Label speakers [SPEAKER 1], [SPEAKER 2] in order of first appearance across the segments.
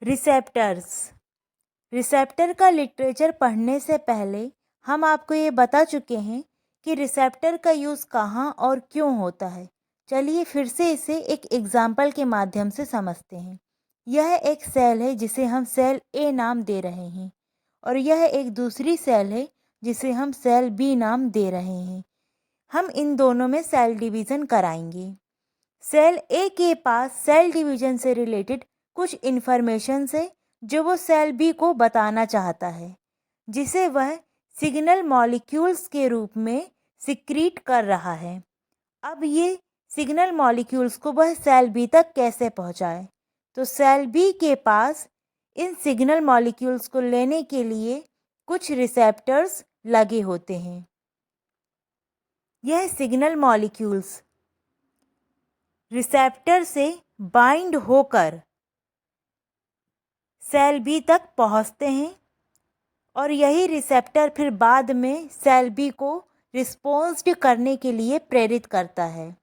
[SPEAKER 1] Receptors. Receptor का literature पढ़ने से पहले हम आपको ये बता चुके हैं कि रिसेप्टर का यूज़ कहाँ और क्यों होता है। चलिए फिर से इसे एक एग्जाम्पल के माध्यम से समझते हैं। यह एक सेल है जिसे हम सेल ए नाम दे रहे हैं और यह एक दूसरी सेल है जिसे हम सेल बी नाम दे रहे हैं। हम इन दोनों में सेल डिवीज़न कराएंगे। सेल ए के पास सेल डिवीज़न से रिलेटेड कुछ इन्फॉर्मेशन है जो वो सेल बी को बताना चाहता है, जिसे वह सिग्नल मॉलिक्यूल्स के रूप में सिक्रीट कर रहा है। अब ये सिग्नल मॉलिक्यूल्स को वह सेल बी तक कैसे पहुंचाए? तो सेल बी के पास इन सिग्नल मॉलिक्यूल्स को लेने के लिए कुछ रिसेप्टर्स लगे होते हैं। यह सिग्नल मॉलिक्यूल्स रिसेप्टर से बाइंड होकर सेल बी तक पहुंचते हैं और यही रिसेप्टर फिर बाद में सेल बी को रिस्पॉन्स करने के लिए प्रेरित करता है।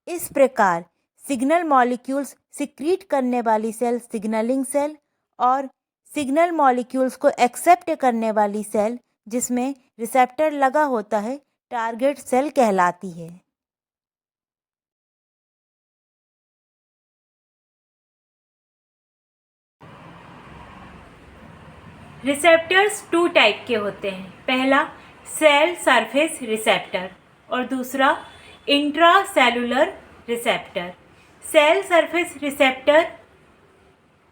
[SPEAKER 1] इस प्रकार सिग्नल मॉलिक्यूल्स सिक्रीट करने वाली सेल सिग्नलिंग सेल और सिग्नल मॉलिक्यूल्स को एक्सेप्ट करने वाली सेल जिसमें रिसेप्टर लगा होता है टारगेट सेल कहलाती है। रिसेप्टर्स टू टाइप के होते हैं। पहला सेल सरफेस रिसेप्टर और दूसरा intracellular receptor. Cell surface receptor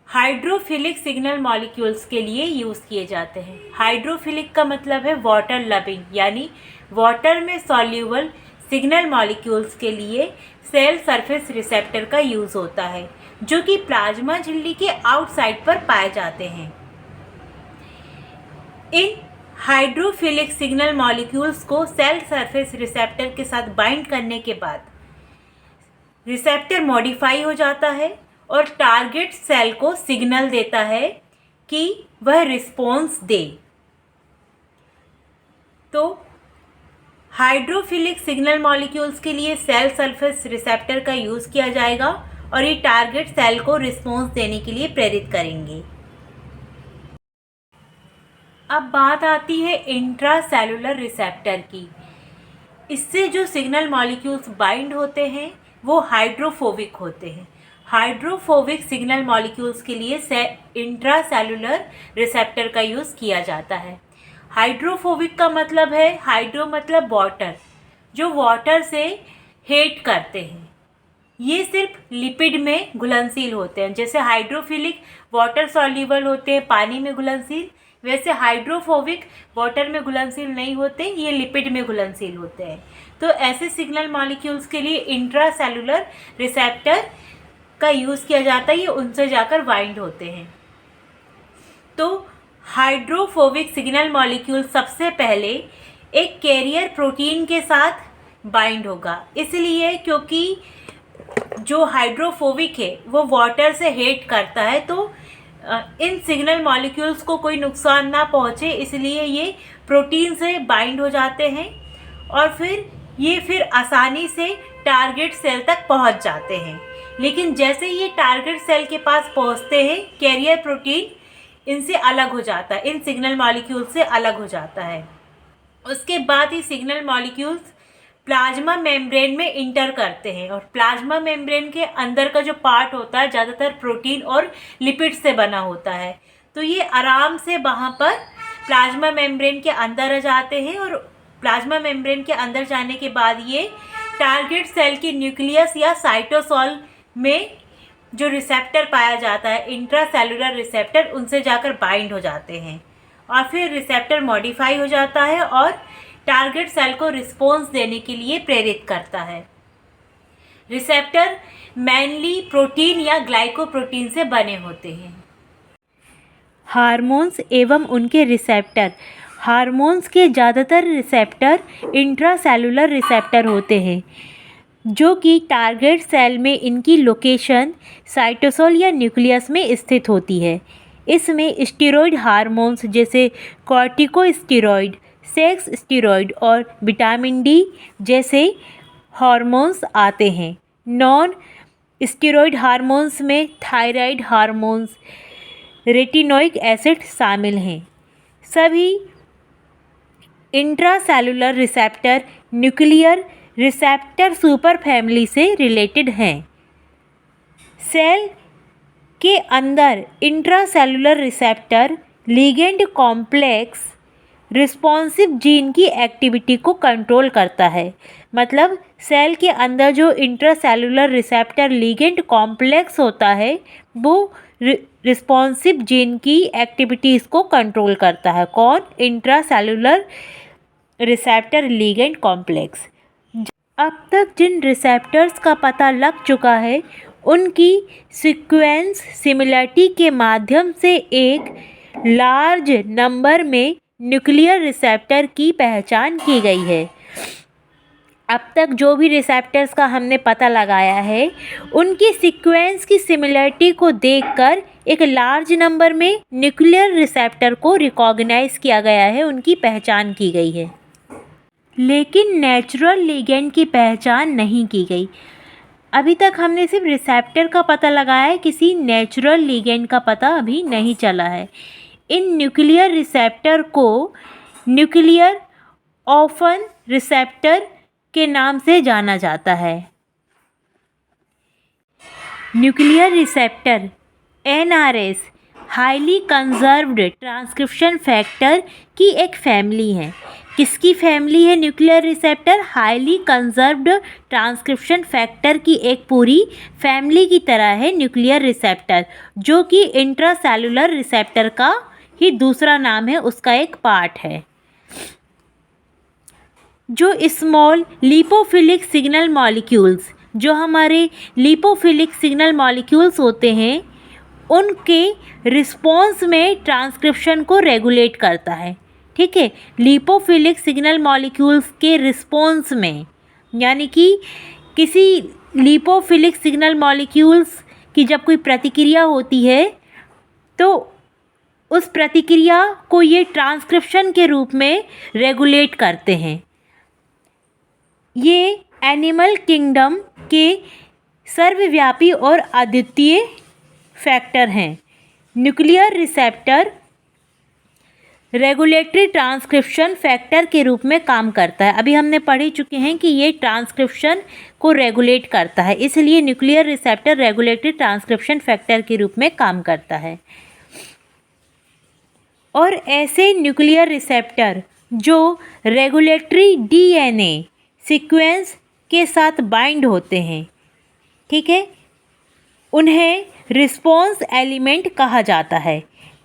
[SPEAKER 1] hydrophilic signal molecules के लिए यूज़ किए जाते हैं। हाइड्रोफिलिक का मतलब है वाटर लविंग, यानी वाटर में सॉल्यूबल सिग्नल मॉलिक्यूल्स के लिए सेल सरफेस रिसेप्टर का यूज़ होता है, जो कि प्लाज्मा झिल्ली के आउटसाइड पर पाए जाते हैं। इन हाइड्रोफिलिक सिग्नल मॉलिक्यूल्स को सेल सरफेस रिसेप्टर के साथ बाइंड करने के बाद रिसेप्टर मॉडिफाई हो जाता है और टारगेट सेल को सिग्नल देता है कि वह रिस्पॉन्स दे। तो हाइड्रोफिलिक सिग्नल मॉलिक्यूल्स के लिए सेल सरफेस रिसेप्टर का यूज़ किया जाएगा और ये टारगेट सेल को रिस्पॉन्स देने के लिए प्रेरित करेंगे। अब बात आती है इंट्रासेलुलर रिसेप्टर की। इससे जो सिग्नल मॉलिक्यूल्स बाइंड होते हैं वो हाइड्रोफोबिक होते हैं। हाइड्रोफोबिक सिग्नल मॉलिक्यूल्स के लिए इंट्रासेलुलर रिसेप्टर का यूज़ किया जाता है। हाइड्रोफोबिक का मतलब है, हाइड्रो मतलब वाटर, जो वाटर से हेट करते हैं। ये सिर्फ लिपिड में घुलनशील होते हैं। जैसे हाइड्रोफिलिक वाटर सॉल्यूबल होते हैं, पानी में घुलनशील, वैसे हाइड्रोफोबिक वाटर में घुलनशील नहीं होते, ये लिपिड में घुलनशील होते हैं। तो ऐसे सिग्नल मॉलिक्यूल्स के लिए इंट्रासेलुलर रिसेप्टर का यूज़ किया जाता है, ये उनसे जाकर बाइंड होते हैं। तो हाइड्रोफोबिक सिग्नल मॉलिक्यूल सबसे पहले एक कैरियर प्रोटीन के साथ बाइंड होगा, इसलिए क्योंकि जो हाइड्रोफोबिक है वो वाटर से हेट करता है, तो इन सिग्नल मॉलिक्यूल्स को कोई नुकसान ना पहुँचे, इसलिए ये प्रोटीन से बाइंड हो जाते हैं और फिर आसानी से टारगेट सेल तक पहुँच जाते हैं। लेकिन जैसे ये टारगेट सेल के पास पहुँचते हैं, कैरियर प्रोटीन इनसे अलग हो जाता है, इन सिग्नल मॉलिक्यूल से अलग हो जाता है। उसके बाद ये सिग्नल मॉलिक्यूल्स प्लाज्मा मेम्ब्रेन में इंटर करते हैं और प्लाज्मा मेम्ब्रेन के अंदर का जो पार्ट होता है ज़्यादातर प्रोटीन और लिपिड से बना होता है। तो ये आराम से वहाँ पर प्लाज्मा मेम्ब्रेन के अंदर आ जाते हैं और प्लाज्मा मेम्ब्रेन के अंदर जाने के बाद ये टारगेट सेल की न्यूक्लियस या साइटोसॉल में जो रिसेप्टर पाया जाता है, इंट्रासेलुलर रिसेप्टर, उनसे जाकर बाइंड हो जाते हैं और फिर रिसेप्टर मॉडिफाई हो जाता है और टारगेट सेल को रिस्पॉन्स देने के लिए प्रेरित करता है। रिसेप्टर मेनली प्रोटीन या ग्लाइकोप्रोटीन से बने होते हैं। हार्मोन्स एवं उनके रिसेप्टर। हार्मोन्स के ज़्यादातर रिसेप्टर इंट्रासेलुलर रिसेप्टर होते हैं, जो कि टारगेट सेल में इनकी लोकेशन साइटोसोल या न्यूक्लियस में स्थित होती है। इसमें स्टेरॉयड हार्मोन्स जैसे कॉर्टिकोस्टेरॉयड, सेक्स स्टेरॉयड और विटामिन डी जैसे हार्मोन्स आते हैं। नॉन स्टेरॉयड हार्मोन्स में थायराइड हार्मोन्स, रेटिनोइक एसिड शामिल हैं। सभी intracellular receptor nuclear receptor super family से रिलेटेड हैं। सेल के अंदर intracellular receptor ligand complex responsive gene की एक्टिविटी को कंट्रोल करता है। मतलब सेल के अंदर जो इंट्रासेलुलर रिसेप्टर लिगेंड कॉम्प्लेक्स होता है वो रिस्पॉन्सिव जीन की एक्टिविटीज़ को कंट्रोल करता है। कौन? Intracellular receptor ligand complex. अब तक जिन रिसेप्टर्स का पता लग चुका है उनकी सीक्वेंस सिमिलरिटी के माध्यम से एक लार्ज नंबर में न्यूक्लियर रिसेप्टर की पहचान की गई है। अब तक जो भी रिसेप्टर्स का हमने पता लगाया है उनकी सीक्वेंस की सिमिलरिटी को देखकर एक लार्ज नंबर में न्यूक्लियर रिसेप्टर को रिकॉग्नाइज किया गया है, उनकी पहचान की गई है। लेकिन नेचुरल लिगेंड की पहचान नहीं की गई। अभी तक हमने सिर्फ रिसेप्टर का पता लगाया है, किसी नेचुरल लिगेंड का पता अभी नहीं चला है। इन न्यूक्लियर रिसेप्टर को न्यूक्लियर ऑर्फन रिसेप्टर के नाम से जाना जाता है। Nuclear receptor NRS highly conserved transcription factor की एक फैमिली है। किसकी फैमिली है nuclear receptor? Highly conserved transcription factor की एक पूरी फैमिली की तरह है न्यूक्लियर रिसेप्टर, जो कि इंट्रासेलुलर रिसेप्टर का ही दूसरा नाम है, उसका एक पार्ट है। जो स्मॉल लिपोफिलिक सिग्नल मॉलिक्यूल्स, जो हमारे लिपोफिलिक सिग्नल मॉलिक्यूल्स होते हैं, उनके रिस्पॉन्स में ट्रांसक्रिप्शन को रेगुलेट करता है। ठीक है, लिपोफिलिक सिग्नल मॉलिक्यूल्स के रिस्पॉन्स में, यानी कि किसी लिपोफिलिक सिग्नल मॉलिक्यूल्स की जब कोई प्रतिक्रिया होती है तो उस प्रतिक्रिया को ये ट्रांसक्रिप्शन के रूप में रेगुलेट करते हैं। ये एनिमल किंगडम के सर्वव्यापी और अद्वितीय फैक्टर हैं। Nuclear receptor regulatory transcription factor के रूप में काम करता है। अभी हमने पढ़ ही चुके हैं कि ये ट्रांसक्रिप्शन को रेगुलेट करता है, इसलिए nuclear receptor regulatory transcription factor के रूप में काम करता है। और ऐसे न्यूक्लियर रिसेप्टर जो रेगुलेटरी DNA सीक्वेंस के साथ बाइंड होते हैं, ठीक है, उन्हें रिस्पॉन्स एलिमेंट कहा जाता है।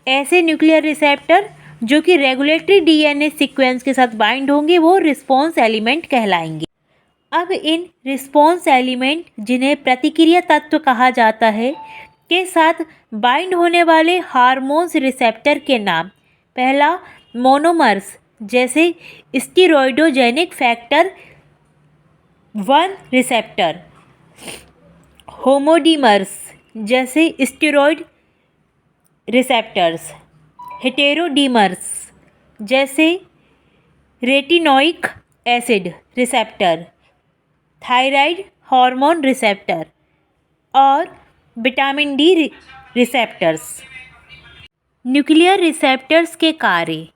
[SPEAKER 1] ऐसे न्यूक्लियर रिसेप्टर जो कि रेगुलेटरी DNA सीक्वेंस के साथ बाइंड होंगे वो रिस्पॉन्स एलिमेंट कहलाएंगे। अब इन रिस्पॉन्स एलिमेंट, जिन्हें प्रतिक्रिया तत्व कहा जाता है, के साथ बाइंड होने वाले हार्मोन्स रिसेप्टर के नाम, पहला मोनोमर्स जैसे स्टीरॉयडोजेनिक फैक्टर 1 रिसेप्टर, होमोडीमर्स जैसे स्टेरॉयड रिसेप्टर्स, हेटेरोडीमर्स जैसे retinoic acid receptor, thyroid hormone receptor और vitamin D receptors. Nuclear receptors के कार्य,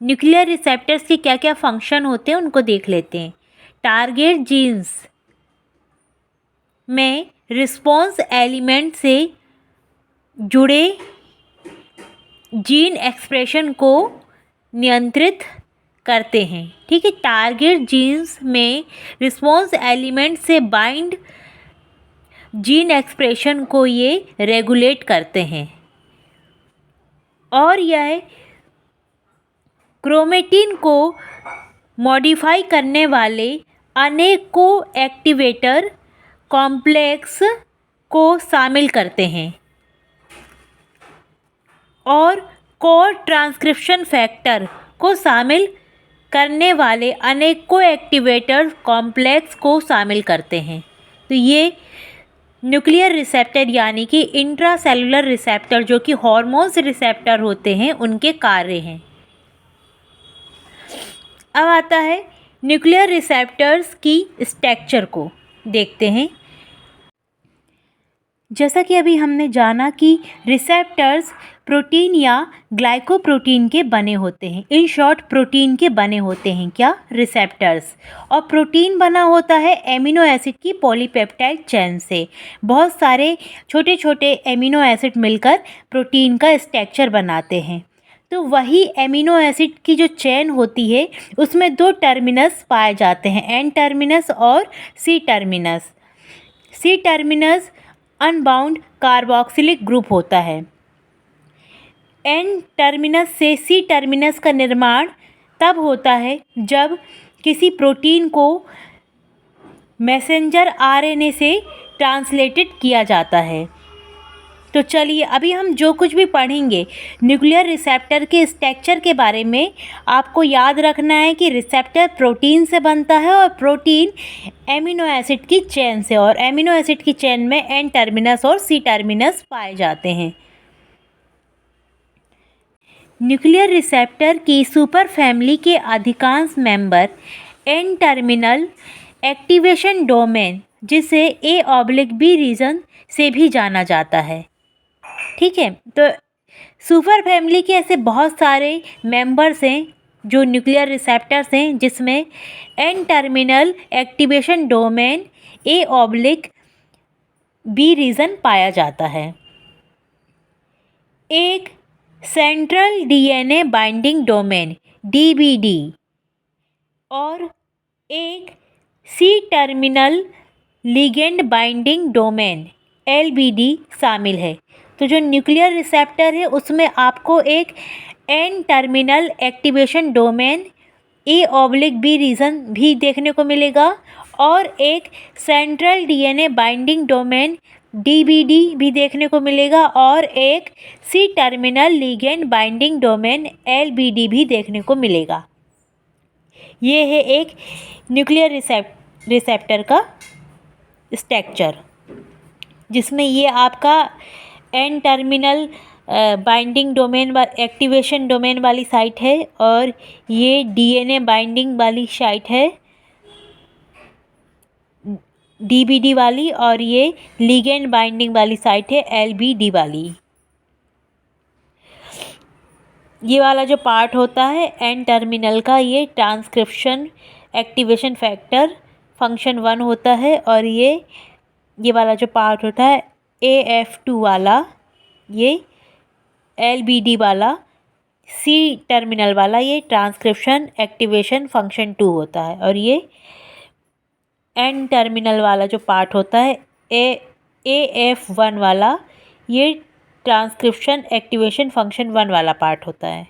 [SPEAKER 1] न्यूक्लियर रिसेप्टर्स के क्या क्या फंक्शन होते हैं उनको देख लेते हैं। टारगेट जीन्स में रिस्पॉन्स एलिमेंट से जुड़े जीन एक्सप्रेशन को नियंत्रित करते हैं। ठीक है, टारगेट जीन्स में रिस्पॉन्स एलिमेंट से बाइंड जीन एक्सप्रेशन को ये रेगुलेट करते हैं। और यह क्रोमेटिन को मॉडिफाई करने वाले अनेकों एक्टिवेटर कॉम्प्लेक्स को शामिल करते हैं और कोर ट्रांसक्रिप्शन फैक्टर को शामिल करने वाले अनेकों एक्टिवेटर कॉम्प्लेक्स को शामिल करते हैं। तो ये न्यूक्लियर रिसेप्टर यानी कि इंट्रासेलुलर रिसेप्टर जो कि हार्मोन्स रिसेप्टर होते हैं उनके कार्य हैं। अब आता है न्यूक्लियर रिसेप्टर्स की स्ट्रक्चर को देखते हैं। जैसा कि अभी हमने जाना कि रिसेप्टर्स प्रोटीन या ग्लाइकोप्रोटीन के बने होते हैं, इन शॉर्ट प्रोटीन के बने होते हैं क्या, रिसेप्टर्स। और प्रोटीन बना होता है एमिनो एसिड की पॉलीपेप्टाइड चेन से। बहुत सारे छोटे छोटे एमिनो एसिड मिलकर प्रोटीन का स्ट्रक्चर बनाते हैं। तो वही एमिनो एसिड की जो चेन होती है उसमें दो टर्मिनस पाए जाते हैं, एन टर्मिनस और C terminus. C terminus unbound carboxylic group होता है। एन टर्मिनस से सी टर्मिनस का निर्माण तब होता है जब किसी प्रोटीन को मैसेंजर आरएनए से ट्रांसलेटेड किया जाता है। तो चलिए अभी हम जो कुछ भी पढ़ेंगे न्यूक्लियर रिसेप्टर के स्ट्रक्चर के बारे में, आपको याद रखना है कि रिसेप्टर प्रोटीन से बनता है और प्रोटीन एमिनो एसिड की चेन से, और एमिनो एसिड की चेन में एन टर्मिनस और सी टर्मिनस पाए जाते हैं। न्यूक्लियर रिसेप्टर की सुपर फैमिली के अधिकांश member N terminal activation domain, जिसे A/B रीजन से भी जाना जाता है। ठीक है, तो सुपर फैमिली के ऐसे बहुत सारे मेंबर्स हैं जो न्यूक्लियर रिसेप्टर्स हैं, जिसमें N terminal activation domain A/B region पाया जाता है। एक central DNA binding domain DBD और एक C terminal ligand binding domain LBD शामिल है। तो जो न्यूक्लियर रिसेप्टर है उसमें आपको एक N terminal activation domain A/B region भी देखने को मिलेगा और एक central DNA binding domain DBD भी देखने को मिलेगा और एक C terminal ligand binding domain LBD भी देखने को मिलेगा। ये है एक न्यूक्लियर रिसेप्टर का स्ट्रक्चर, जिसमें ये आपका N terminal binding domain activation domain वाली साइट है और ये डीएनए बाइंडिंग वाली साइट है DBD वाली, और ये लिगेंड बाइंडिंग वाली साइट है LBD वाली। ये वाला जो पार्ट होता है एन टर्मिनल का, ये ट्रांसक्रिप्शन एक्टिवेशन फैक्टर फंक्शन 1 होता है, और ये वाला जो पार्ट होता है AF2 वाला, ये LBD वाला, सी टर्मिनल वाला, ये ट्रांसक्रिप्शन एक्टिवेशन फंक्शन 2 होता है, और ये एन टर्मिनल वाला जो पार्ट होता है AF1 वाला, ये ट्रांसक्रिप्शन एक्टिवेशन फंक्शन 1 वाला पार्ट होता है।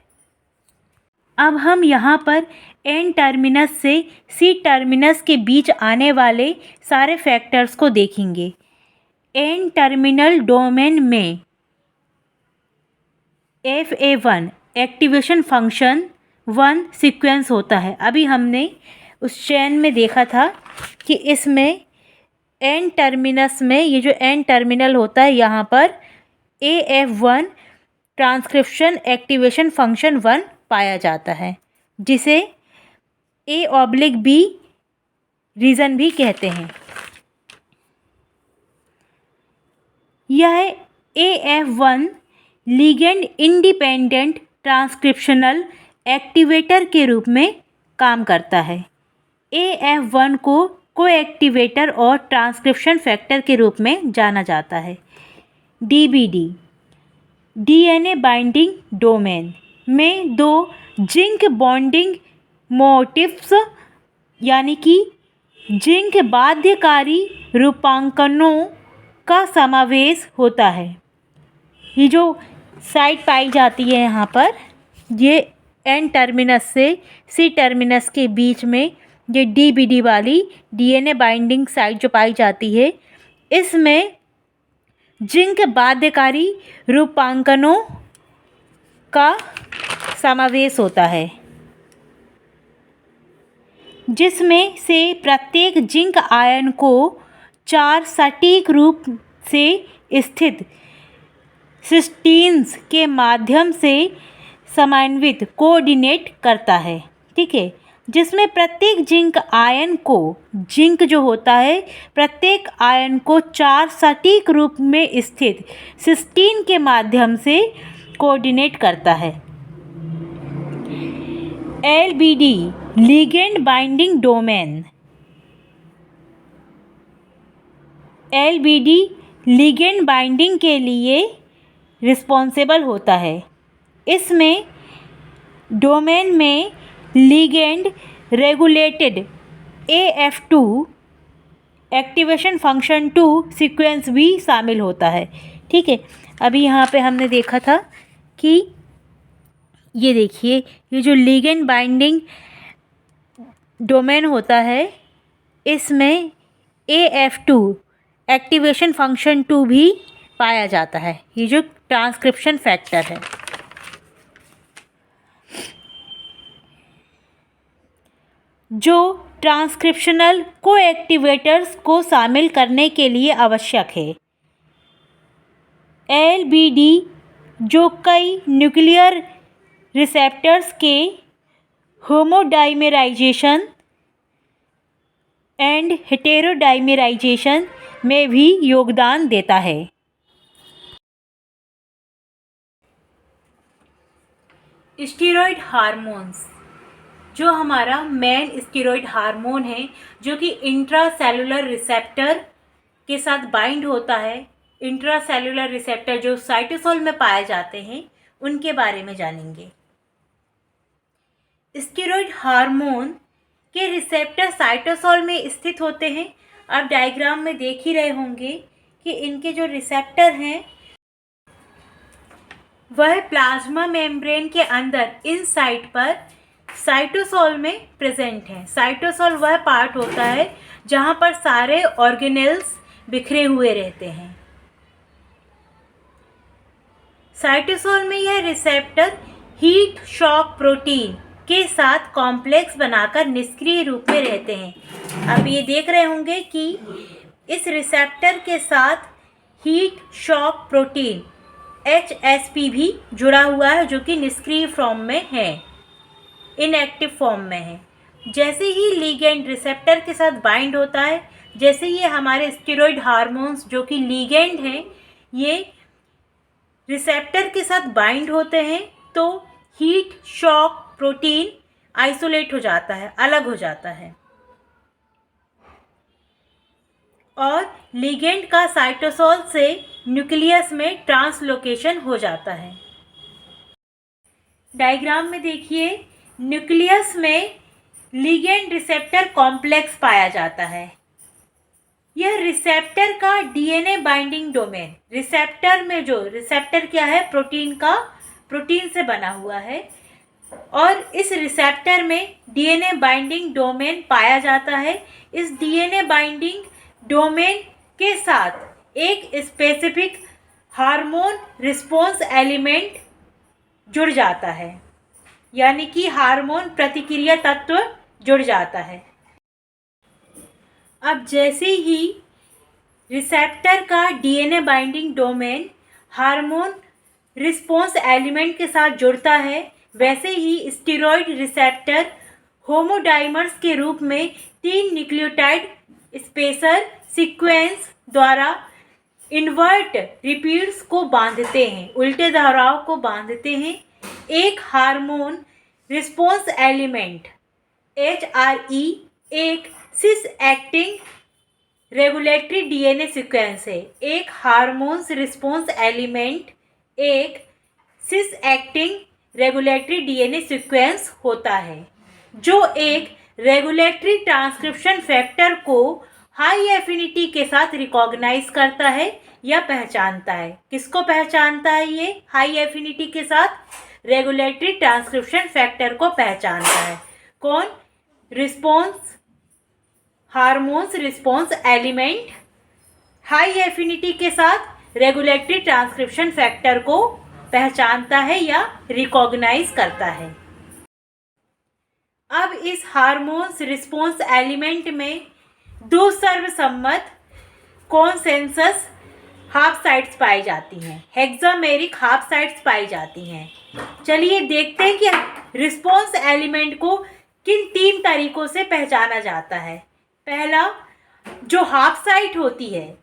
[SPEAKER 1] अब हम यहाँ पर एन टर्मिनस से सी टर्मिनस के बीच आने वाले सारे फैक्टर्स को देखेंगे। एन टर्मिनल डोमेन में FA1 एक्टिवेशन फंक्शन 1 सीक्वेंस होता है। अभी हमने उस चेन में देखा था कि इसमें एन टर्मिनस में ये जो एन टर्मिनल होता है यहाँ पर AF1 ट्रांसक्रिप्शन एक्टिवेशन फंक्शन 1 पाया जाता है, जिसे A/B रीजन भी कहते हैं। यह AF1 ligand independent transcriptional activator के रूप में काम करता है। AF1 को कोएक्टिवेटर और ट्रांसक्रिप्शन फैक्टर के रूप में जाना जाता है। DBD डीएनए बाइंडिंग डोमेन में 2 जिंक बॉन्डिंग मोटिफ्स यानी कि जिंक बाध्यकारी रूपांकनों का समावेश होता है। ये जो साइट पाई जाती है यहाँ पर, ये एन टर्मिनस से सी टर्मिनस के बीच में ये DBD वाली डीएनए बाइंडिंग साइट जो पाई जाती है, इसमें जिंक बाध्यकारी रूपांकनों का समावेश होता है, जिसमें से प्रत्येक जिंक आयन को 4 सटीक रूप से स्थित सिस्टीन्स के माध्यम से समन्वित कोऑर्डिनेट करता है। ठीक है, जिसमें प्रत्येक जिंक जो होता है प्रत्येक आयन को 4 सटीक रूप में स्थित सिस्टीन के माध्यम से कोऑर्डिनेट करता है। LBD ligand binding domain. LBD ligand binding के लिए रिस्पॉन्सिबल होता है। इसमें डोमेन में ligand regulated AF2 activation function 2 sequence भी शामिल होता है। ठीक है, अभी यहाँ पे हमने देखा था कि ये देखिए, ये जो लिगेंड बाइंडिंग डोमेन होता है इसमें AF2 एक्टिवेशन फंक्शन 2 भी पाया जाता है। ये जो ट्रांसक्रिप्शन फैक्टर है, जो ट्रांसक्रिप्शनल कोएक्टिवेटर्स को शामिल करने के लिए आवश्यक है। LBD जो कई न्यूक्लियर रिसेप्टर्स के होमोडाइमेराइजेशन एंड हेटेरोडाइमेराइजेशन में भी योगदान देता है। स्टेरॉयड हार्मोन्स, जो हमारा मेन स्टेरॉयड हार्मोन है जो कि इंट्रासेलुलर रिसेप्टर के साथ बाइंड होता है। इंट्रासेलुलर रिसेप्टर जो साइटोसोल में पाए जाते हैं उनके बारे में जानेंगे। स्टेरॉयड हार्मोन के रिसेप्टर साइटोसोल में स्थित होते हैं। आप डायग्राम में देख ही रहे होंगे कि इनके जो रिसेप्टर हैं वह प्लाज्मा मेम्ब्रेन के अंदर इन साइट पर साइटोसोल में प्रेजेंट है। साइटोसोल वह पार्ट होता है जहाँ पर सारे ऑर्गेनेल्स बिखरे हुए रहते हैं। साइटोसोल में यह रिसेप्टर हीट शॉक प्रोटीन के साथ कॉम्प्लेक्स बनाकर निष्क्रिय रूप में रहते हैं। आप ये देख रहे होंगे कि इस रिसेप्टर के साथ हीट शॉक प्रोटीन HSP भी जुड़ा हुआ है जो कि निष्क्रिय फॉर्म में है, इनएक्टिव फॉर्म में है। जैसे ही लिगेंड रिसेप्टर के साथ बाइंड होता है, जैसे ये हमारे स्टेरॉयड हार्मोन्स जो कि लिगेंड हैं ये रिसेप्टर के साथ बाइंड होते हैं तो हीट शॉक प्रोटीन आइसोलेट हो जाता है, अलग हो जाता है और लिगेंड का साइटोसोल से न्यूक्लियस में ट्रांसलोकेशन हो जाता है। डायग्राम में देखिए, न्यूक्लियस में लिगेंड रिसेप्टर कॉम्प्लेक्स पाया जाता है। यह रिसेप्टर का DNA बाइंडिंग डोमेन, रिसेप्टर में जो रिसेप्टर क्या है, प्रोटीन से बना हुआ है और इस रिसेप्टर में DNA बाइंडिंग डोमेन पाया जाता है। इस DNA बाइंडिंग डोमेन के साथ एक स्पेसिफिक हार्मोन रिस्पॉन्स एलिमेंट जुड़ जाता है, यानी कि हार्मोन प्रतिक्रिया तत्व जुड़ जाता है। अब जैसे ही रिसेप्टर का DNA binding domain hormone response element के साथ जुड़ता है, वैसे ही स्टेरॉयड रिसेप्टर होमोडाइमर्स के रूप में 3 न्यूक्लियोटाइड स्पेसर सीक्वेंस द्वारा इन्वर्ट रिपीट्स को बांधते हैं, उल्टे दोहराव को बांधते हैं। एक हार्मोन रिस्पॉन्स एलिमेंट HRE एक सिस एक्टिंग रेगुलेटरी DNA सीक्वेंस है। एक हार्मोन्स रिस्पॉन्स एलिमेंट एक सिस एक्टिंग रेगुलेटरी DNA सीक्वेंस होता है जो एक रेगुलेटरी ट्रांसक्रिप्शन फैक्टर को हाई एफिनिटी के साथ रिकॉग्नाइज करता है या पहचानता है। किसको पहचानता है? ये हाई एफिनिटी के साथ रेगुलेटरी ट्रांसक्रिप्शन फैक्टर को पहचानता है। कौन? Hormones response element high affinity के साथ रेगुलेटरी ट्रांसक्रिप्शन फैक्टर को पहचानता है या रिकॉग्नाइज करता है। अब इस हार्मोन्स रिस्पॉन्स एलिमेंट में 2 सर्वसम्मत कॉन्सेंसस हाफ साइड्स पाई जाती हैं, हेक्सामेरिक हाफ साइड्स पाई जाती हैं। चलिए देखते हैं कि रिस्पॉन्स एलिमेंट को किन 3 तरीकों से पहचाना जाता है। पहला, जो हाफ साइट होती है,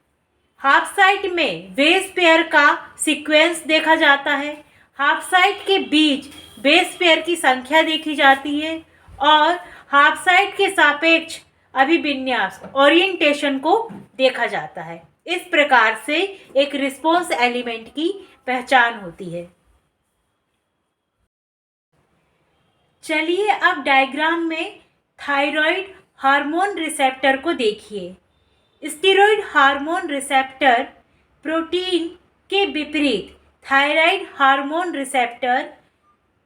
[SPEAKER 1] हाफ साइट में बेस पेयर का सीक्वेंस देखा जाता है, हाफ साइट के बीच बेस पेयर की संख्या देखी जाती है और हाफ साइट के सापेक्ष अभिविन्यास ओरिएंटेशन को देखा जाता है। इस प्रकार से एक रिस्पॉन्स एलिमेंट की पहचान होती है। चलिए अब डायग्राम में थायराइड हार्मोन रिसेप्टर को देखिए। स्टेरॉइड हार्मोन रिसेप्टर प्रोटीन के विपरीत थायराइड हार्मोन रिसेप्टर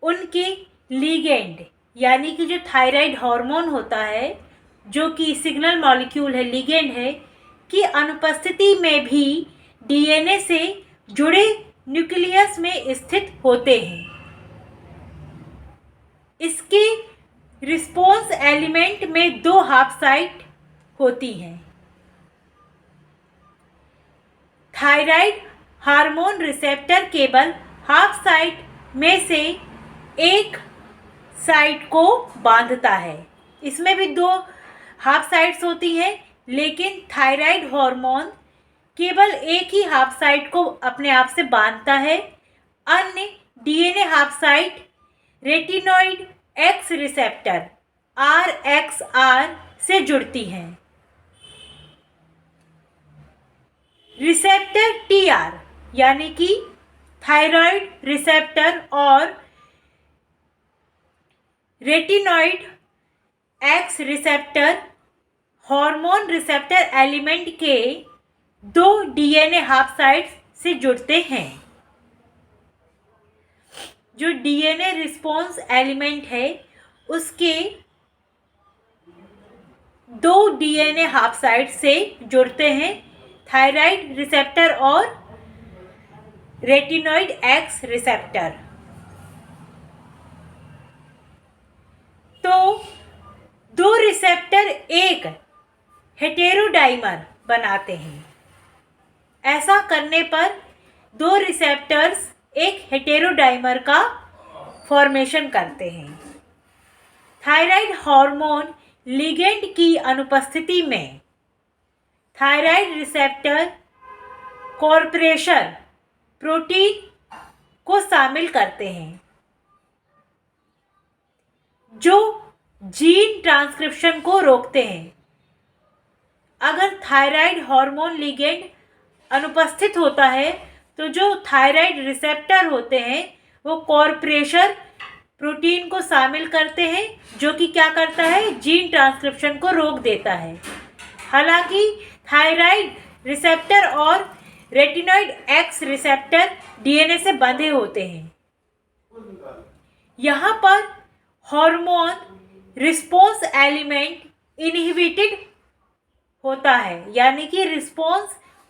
[SPEAKER 1] उनके लिगेंड यानी कि जो थायराइड हार्मोन होता है, जो कि सिग्नल मॉलिक्यूल है, लिगेंड है, की अनुपस्थिति में भी डीएनए से जुड़े न्यूक्लियस में स्थित होते हैं। इसके रिस्पॉन्स एलिमेंट में 2 हाफ साइट होती हैं। थायराइड हार्मोन रिसेप्टर केवल हाफ साइट में से एक साइट को बांधता है। इसमें भी 2 हाफ साइट्स होती हैं, लेकिन थायराइड हार्मोन केवल एक ही हाफ साइट को अपने आप से बांधता है। अन्य DNA half site retinoid x receptor RXR से जुड़ती हैं। रिसेप्टर TR यानी कि थायराइड रिसेप्टर और retinoid x receptor hormone receptor element के 2 डीएनए हाफ साइट्स से जुड़ते हैं। जो डीएनए रिस्पॉन्स एलिमेंट है उसके 2 डीएनए हाफ साइट से जुड़ते हैं, थायराइड रिसेप्टर और रेटिनॉइड एक्स रिसेप्टर। तो 2 रिसेप्टर एक हेटेरोडाइमर बनाते हैं। ऐसा करने पर 2 रिसेप्टर्स एक हेटेरोडाइमर का फॉर्मेशन करते हैं। थायराइड हार्मोन लिगेंड की अनुपस्थिति में थायराइड रिसेप्टर कॉर्पोरेशन प्रोटीन को शामिल करते हैं, जो जीन ट्रांसक्रिप्शन को रोकते हैं। अगर थायराइड हार्मोन लिगेंड अनुपस्थित होता है तो जो थायराइड रिसेप्टर होते हैं वो कॉर्पोरेशन प्रोटीन को शामिल करते हैं, जो कि क्या करता है, जीन ट्रांसक्रिप्शन को रोक देता है। हालांकि थायराइड रिसेप्टर और रेटिनॉइड एक्स रिसेप्टर डीएनए से बंधे होते हैं। यहाँ पर हार्मोन रिस्पॉन्स एलिमेंट इनहिबिटेड होता है, यानी कि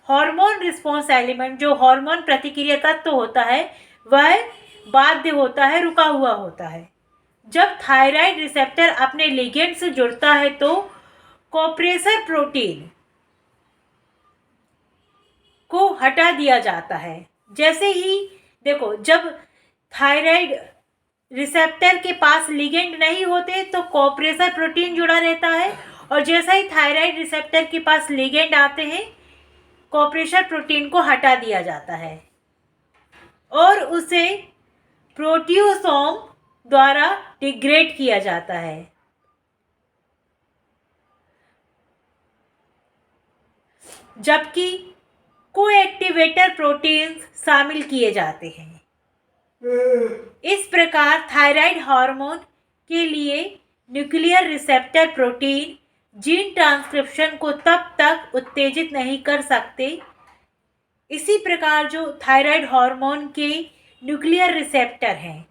[SPEAKER 1] हार्मोन रिस्पॉन्स एलिमेंट जो हार्मोन प्रतिक्रिया तत्व होता है वह बाध्य होता है, रुका हुआ होता है। जब थायराइड रिसेप्टर अपने लिगेंड से जुड़ता है तो कॉर्पोरेशन प्रोटीन को हटा दिया जाता है। जैसे ही देखो, जब थायराइड रिसेप्टर के पास लिगेंड नहीं होते तो कॉर्पोरेशन प्रोटीन जुड़ा रहता है, और जैसा ही थायराइड रिसेप्टर के पास लिगेंड आते हैं कॉर्पोरेशन प्रोटीन को हटा दिया जाता है और उसे प्रोटियोसोम द्वारा डिग्रेड किया जाता है। जबकि कोएक्टिवेटर प्रोटीन्स शामिल किए जाते हैं। इस प्रकार थायराइड हार्मोन के लिए nuclear receptor protein gene transcription को तब तक उत्तेजित नहीं कर सकते। इसी प्रकार जो थायराइड हार्मोन के न्यूक्लियर रिसेप्टर हैं,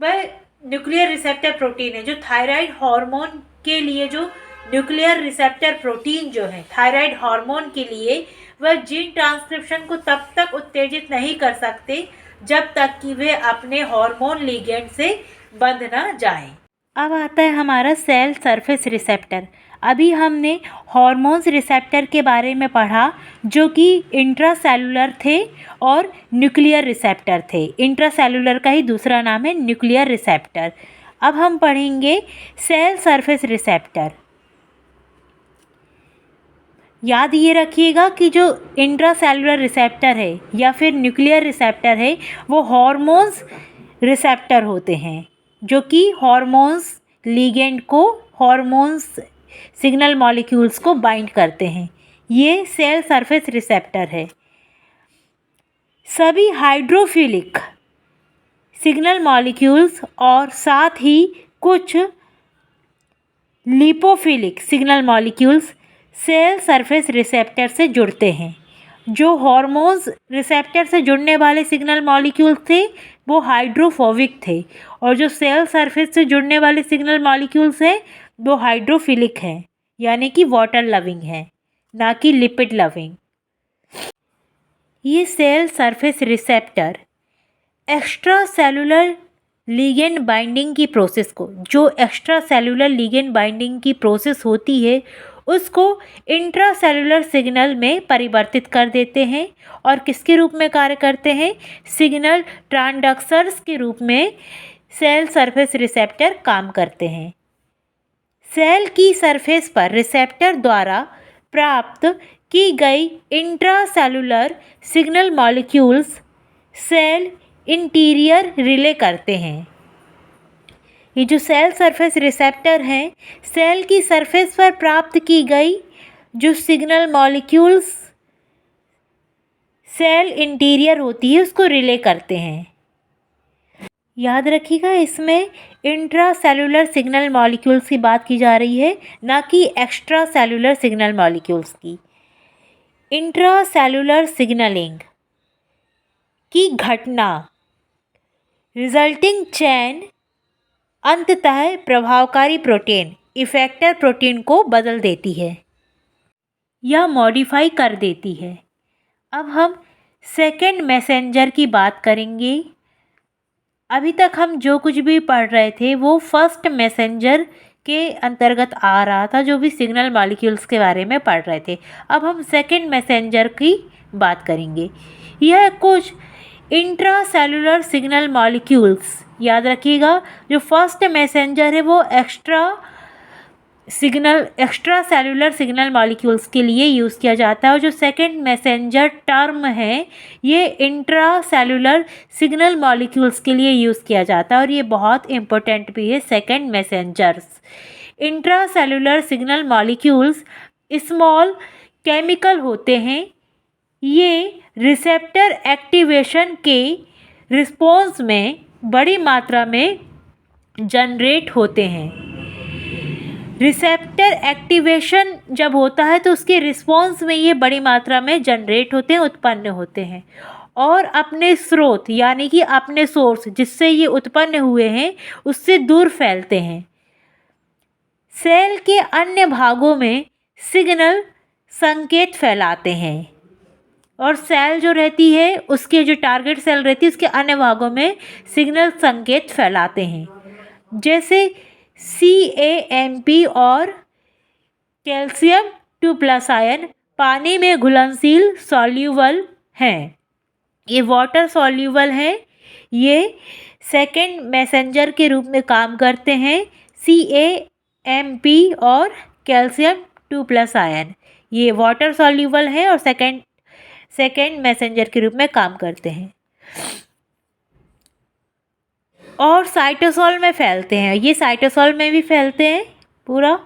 [SPEAKER 1] वह न्यूक्लियर रिसेप्टर प्रोटीन है। जो थायराइड हार्मोन के लिए जो न्यूक्लियर रिसेप्टर प्रोटीन जो है थायराइड हार्मोन के लिए, वह जीन ट्रांसक्रिप्शन को तब तक उत्तेजित नहीं कर सकते जब तक कि वे अपने हार्मोन लिगेंड से बंध ना जाएं। अब आता है हमारा सेल सरफेस रिसेप्टर। अभी हमने हार्मोन्स रिसेप्टर के बारे में पढ़ा, जो कि इंट्रासेलुलर थे और न्यूक्लियर रिसेप्टर थे। इंट्रासेलुलर का ही दूसरा नाम है न्यूक्लियर रिसेप्टर। अब हम पढ़ेंगे सेल सरफेस रिसेप्टर। याद ये रखिएगा कि जो इंट्रासेलुलर रिसेप्टर है या फिर न्यूक्लियर रिसेप्टर है वो हॉर्मोन्स रिसेप्टर होते हैं, जो कि हॉर्मोन्स लिगेंड को, हॉर्मोन्स सिग्नल मॉलिक्यूल्स को बाइंड करते हैं। ये सेल सरफेस रिसेप्टर है। सभी हाइड्रोफिलिक सिग्नल मॉलिक्यूल्स और साथ ही कुछ lipophilic signal molecules cell surface receptor से जुड़ते हैं। जो हॉर्मोन्स रिसेप्टर से जुड़ने वाले सिग्नल मॉलिक्यूल्स थे वो हाइड्रोफोबिक थे, और जो सेल सरफेस से जुड़ने वाले सिग्नल मॉलिक्यूल्स हैं वो हाइड्रोफिलिक हैं, यानी कि वाटर लविंग हैं, ना कि लिपिड लविंग। ये cell surface receptor extracellular ligand binding की प्रोसेस को, जो एक्स्ट्रा सेलुलर लिगेंड बाइंडिंग की प्रोसेस होती है उसको इंट्रा सेलुलर सिग्नल में परिवर्तित कर देते हैं, और किसके रूप में कार्य करते हैं? सिग्नल ट्रांसडक्टर्स के रूप में सेल सरफेस रिसेप्टर काम करते हैं। सेल की सरफेस पर रिसेप्टर द्वारा प्राप्त की गई intracellular signal molecules cell interior relay करते हैं। ये जो सेल सरफेस रिसेप्टर हैं, सेल की सरफेस पर प्राप्त की गई जो सिग्नल मॉलिक्यूल्स सेल इंटीरियर होती है उसको रिले करते हैं। याद रखिएगा, इसमें इंट्रा सेलुलर सिग्नल मॉलिक्यूल्स की बात की जा रही है, ना कि एक्स्ट्रा सेलुलर सिग्नल मॉलिक्यूल्स की। इंट्रा सेलुलर सिग्नलिंग की घटना रिजल्टिंग चैन अंततः प्रभावकारी प्रोटीन इफेक्टर प्रोटीन को बदल देती है या मॉडिफाई कर देती है। अब हम सेकेंड मैसेंजर की बात करेंगे। अभी तक हम जो कुछ भी पढ़ रहे थे वो फर्स्ट मैसेंजर के अंतर्गत आ रहा था, जो भी सिग्नल मॉलिक्यूल्स के बारे में पढ़ रहे थे। अब हम सेकेंड मैसेंजर की बात करेंगे। यह कुछ इंट्रा सेलुलर सिग्नल मॉलिक्यूल्स, याद रखिएगा, जो फर्स्ट मैसेंजर है वो एक्स्ट्रा सेलुलर सिग्नल मॉलिक्यूल्स के लिए यूज़ किया जाता है, और जो सेकंड मैसेंजर टर्म है ये इंट्रा सेलुलर सिग्नल मॉलिक्यूल्स के लिए यूज़ किया जाता है, और ये बहुत इंपॉर्टेंट भी है। Second messengers intra cellular signal molecules small chemical होते हैं। ये रिसेप्टर एक्टिवेशन के रिस्पॉन्स में बड़ी मात्रा में जनरेट होते हैं। रिसेप्टर एक्टिवेशन जब होता है तो उसके रिस्पॉन्स में ये बड़ी मात्रा में जनरेट होते हैं, उत्पन्न होते हैं, और अपने स्रोत यानी कि अपने सोर्स जिससे ये उत्पन्न हुए हैं उससे दूर फैलते हैं। सेल के अन्य भागों में सिग्नल संकेत फैलाते हैं, और सेल जो रहती है उसके जो टारगेट सेल रहती है उसके अन्य भागों में सिग्नल संकेत फैलाते हैं, जैसे CAMP और कैल्शियम 2+ आयन पानी में घुलनशील सॉल्यूबल हैं। ये वाटर सॉल्यूबल हैं। ये सेकेंड मैसेंजर के रूप में काम करते हैं। CAMP और कैल्शियम 2+ आयन ये वाटर सॉल्यूबल है और सेकेंड मैसेंजर के रूप में काम करते हैं, और साइटोसोल में फैलते हैं। ये साइटोसोल में भी फैलते हैं पूरा,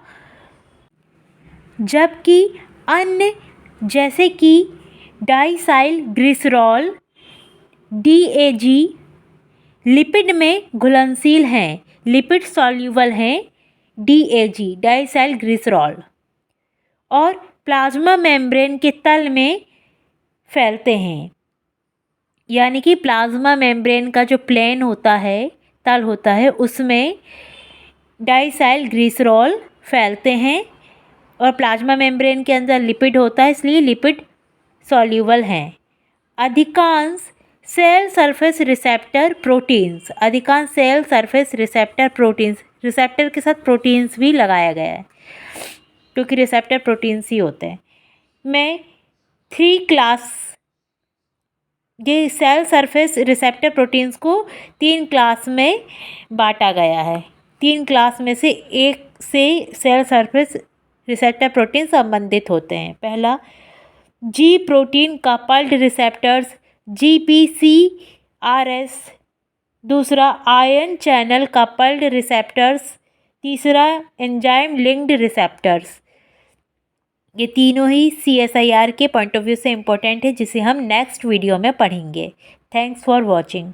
[SPEAKER 1] जबकि अन्य जैसे कि डाइसाइल ग्लिसरॉल DAG लिपिड में घुलनशील हैं, लिपिड सॉल्यूबल हैं। DAG डाइसाइल ग्लिसरॉल और प्लाज्मा मेम्ब्रेन के तल में फैलते हैं, यानी कि प्लाज्मा मेम्ब्रेन का जो प्लेन होता है, तल होता है, उसमें डाइसाइल ग्लिसरॉल फैलते हैं, और प्लाज्मा मेम्ब्रेन के अंदर लिपिड होता है, इसलिए लिपिड सॉल्यूबल हैं। अधिकांश cell surface receptor proteins receptor के साथ प्रोटीन्स भी लगाया गया है, क्योंकि रिसेप्टर प्रोटीन्स ही होते हैं। में 3 क्लास, ये सेल सरफेस रिसेप्टर प्रोटीन्स को 3 क्लास में बांटा गया है। 3 क्लास में से एक से सेल सरफेस रिसेप्टर प्रोटीन संबंधित होते हैं। पहला, जी प्रोटीन कपल्ड रिसेप्टर्स GPCRS। दूसरा, आयन चैनल कपल्ड रिसेप्टर्स। तीसरा, एंजाइम लिंक्ड रिसेप्टर्स। ये तीनों ही CSIR के पॉइंट ऑफ व्यू से इम्पोर्टेंट है, जिसे हम नेक्स्ट वीडियो में पढ़ेंगे। Thanks for watching.